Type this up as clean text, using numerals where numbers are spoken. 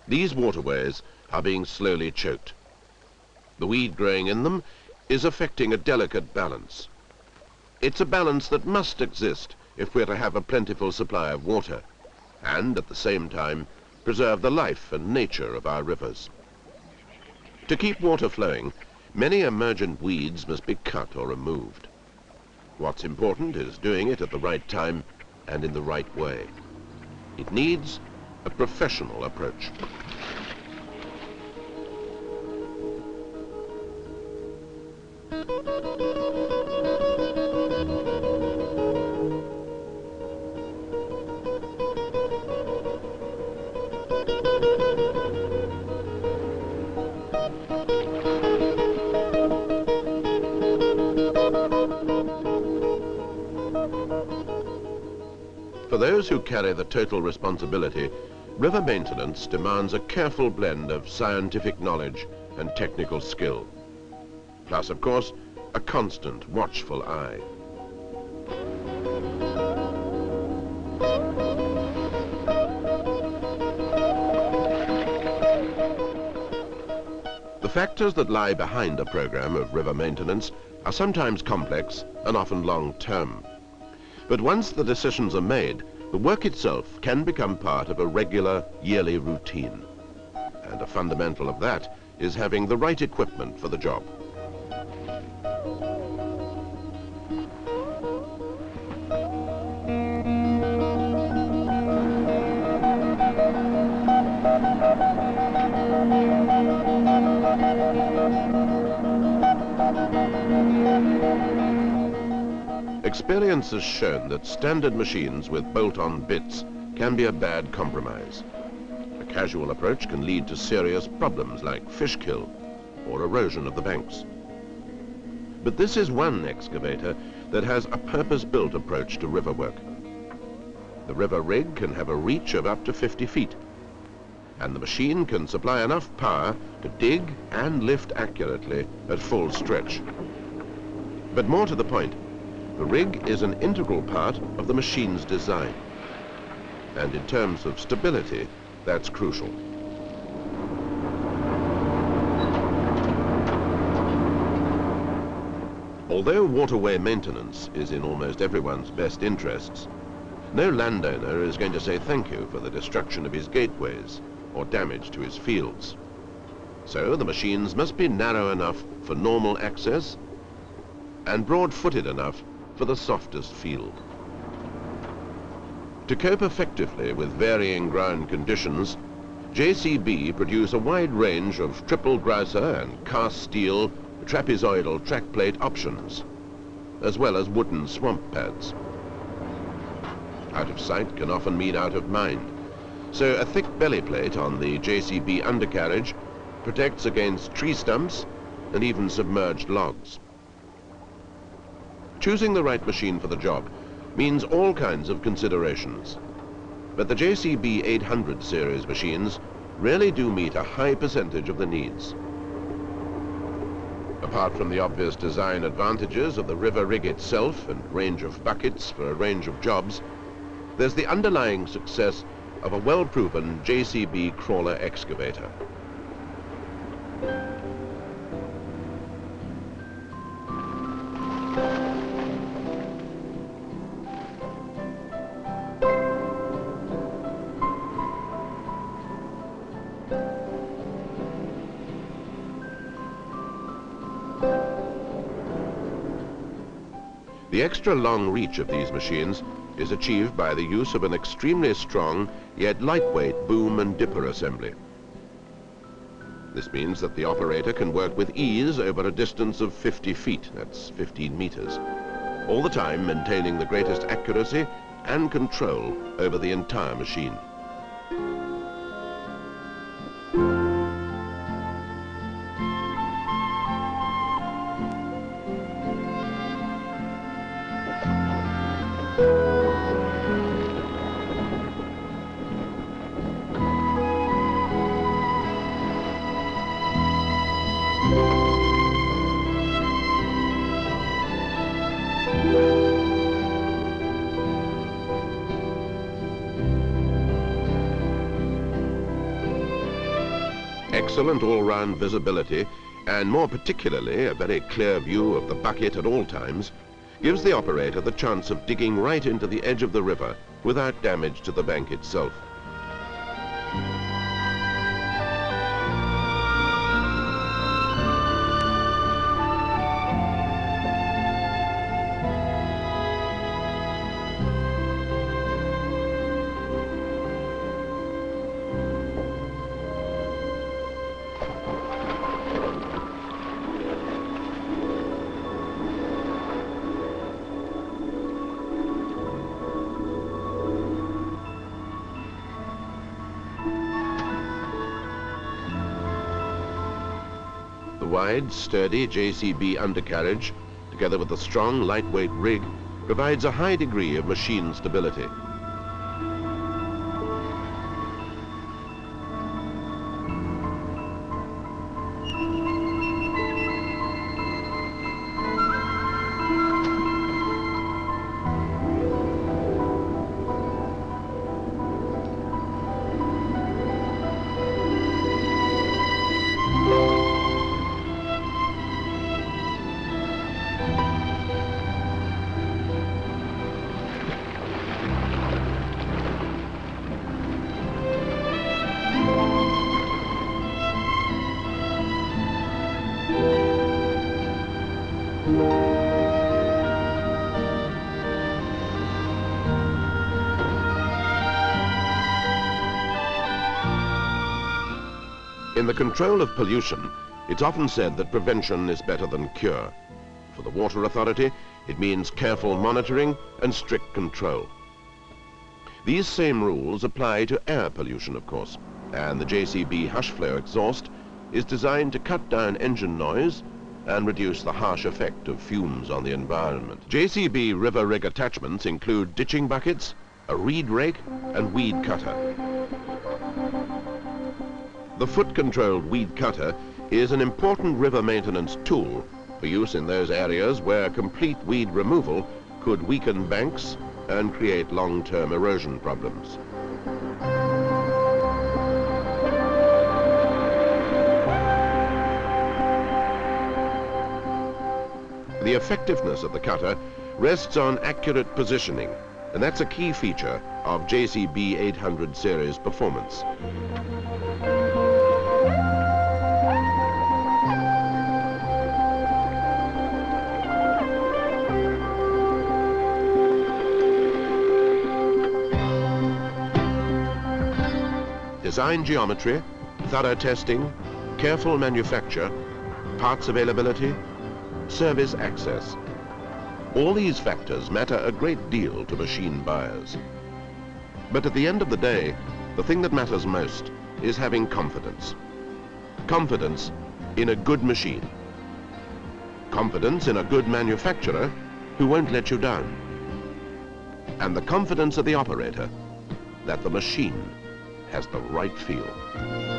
These waterways are being slowly choked. The weed growing in them is affecting a delicate balance. It's a balance that must exist if we're to have a plentiful supply of water, and at the same time preserve the life and nature of our rivers. To keep water flowing, many emergent weeds must be cut or removed. What's important is doing it at the right time and in the right way. It needs a professional approach. For those who carry the total responsibility, river maintenance demands a careful blend of scientific knowledge and technical skill. Plus, of course, a constant, watchful eye. The factors that lie behind a program of river maintenance are sometimes complex and often long-term. But once the decisions are made, the work itself can become part of a regular, yearly routine. And a fundamental of that is having the right equipment for the job. Experience has shown that standard machines with bolt-on bits can be a bad compromise. A casual approach can lead to serious problems like fish kill or erosion of the banks. But this is one excavator that has a purpose-built approach to river work. The river rig can have a reach of up to 50 feet, and the machine can supply enough power to dig and lift accurately at full stretch. But more to the point, the rig is an integral part of the machine's design. And in terms of stability, that's crucial. Although waterway maintenance is in almost everyone's best interests, no landowner is going to say thank you for the destruction of his gateways or damage to his fields. So the machines must be narrow enough for normal access and broad-footed enough for the softest field. To cope effectively with varying ground conditions, JCB produce a wide range of triple grouser and cast steel trapezoidal track plate options, as well as wooden swamp pads. Out of sight can often mean out of mind, so a thick belly plate on the JCB undercarriage protects against tree stumps and even submerged logs. Choosing the right machine for the job means all kinds of considerations. But the JCB 800 series machines really do meet a high percentage of the needs. Apart from the obvious design advantages of the river rig itself and range of buckets for a range of jobs, there's the underlying success of a well-proven JCB crawler excavator. The extra long reach of these machines is achieved by the use of an extremely strong yet lightweight boom and dipper assembly. This means that the operator can work with ease over a distance of 50 feet, that's 15 meters, all the time maintaining the greatest accuracy and control over the entire machine. Excellent all-round visibility, and more particularly a very clear view of the bucket at all times, gives the operator the chance of digging right into the edge of the river without damage to the bank itself. The wide, sturdy JCB undercarriage, together with a strong, lightweight rig, provides a high degree of machine stability. In the control of pollution, it's often said that prevention is better than cure. For the Water Authority, it means careful monitoring and strict control. These same rules apply to air pollution, of course, and the JCB hush flow exhaust is designed to cut down engine noise and reduce the harsh effect of fumes on the environment. JCB river rig attachments include ditching buckets, a reed rake, and weed cutter. The foot-controlled weed cutter is an important river maintenance tool for use in those areas where complete weed removal could weaken banks and create long-term erosion problems. The effectiveness of the cutter rests on accurate positioning, and that's a key feature of JCB 800 series performance. Design geometry, thorough testing, careful manufacture, parts availability, service access. All these factors matter a great deal to machine buyers. But at the end of the day, the thing that matters most is having confidence. Confidence in a good machine. Confidence in a good manufacturer who won't let you down. And the confidence of the operator that the machine has the right feel.